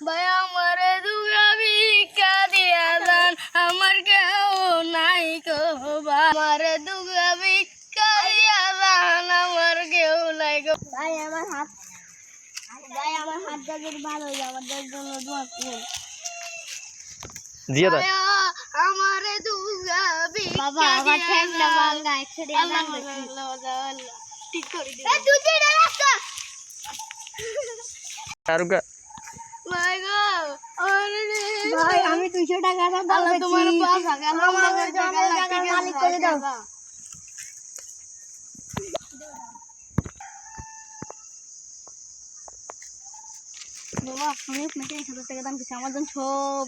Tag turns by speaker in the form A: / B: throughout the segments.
A: ভাই আমারে দুগা ভিক্ষা দিয়া দান, আমার কেউ নাই গো ভাই। আমারে দুগা ভিক্ষা দিয়া দান, আমার কেউ নাই গো ভাই। আমার হাত যদি ভালো হয়ে যায়, আমার জন্য দোয়া করুন।
B: দিয়ে দাও।
A: আমারে দুগা ভিক্ষা
C: বাবা আমার ঠ্যাংটা ভাঙা, একটু দিয়া দান
A: ঠিক করে দিন। এই দুধে রাখো
B: আরুগা
A: ভাই গো।
C: ভাই আমি 200 টাকা দাম
A: আল্লাহ তোমার পাশা গেল,
C: আমাদের জমির টাকার মালিক করে দাও। বাবা আমি আপনাকে 1000 টাকা দাম দিচ্ছি, আমার জন্য সব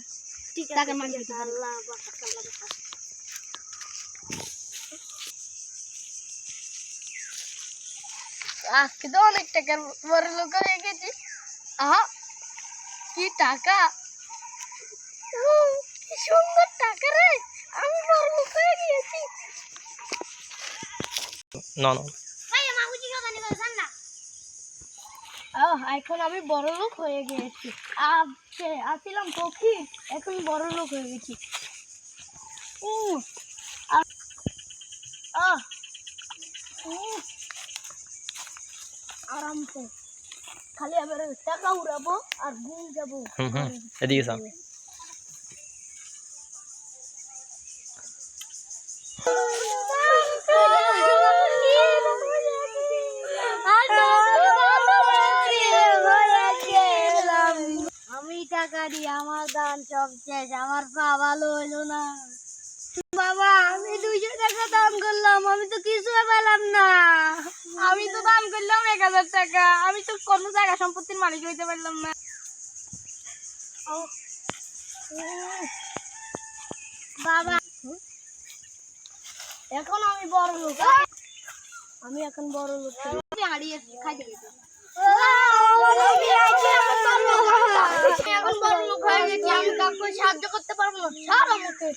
C: টাকার মালিক হতে পারে।
A: আল্লাহ পাশা আল্লাহ পাশা। আজকে তো অনেক টাকার বড় লোক হয়ে গেছি। আহা কি টাকা, কি সুন্দর টাকা রে, আমি বড় লোক হয়ে গিয়েছি।
B: না না
A: এখন আমি বড় লোক হয়ে গিয়েছি। আসছিলাম পক্ষী, এখন বড় লোক হয়ে গেছি। আরামসে খালি আবার টাকা উড়াবো আর ঘুম যাবো।
B: এদিকে যা।
A: আমি টাকা দিয়ে আমার দান সব শেষ, আমার পা ভালো হইলো না। বাবা আমি 200 টাকা দান করলাম, আমি তো কিছু পেলাম না। আমি তো দান করলাম 1000 টাকা, আমি তো কোনো জায়গা সম্পত্তির মালিক হইতে পারলাম না। বাবা এখন আমি বড় লোক, আমি এখন বড় লোক হারিয়ে খাইতে গেছি। আমি এখন বড় লোক হয়ে গেছি, আমি কাউকে সাহায্য করতে পারবো না। ছাড় আমাকে।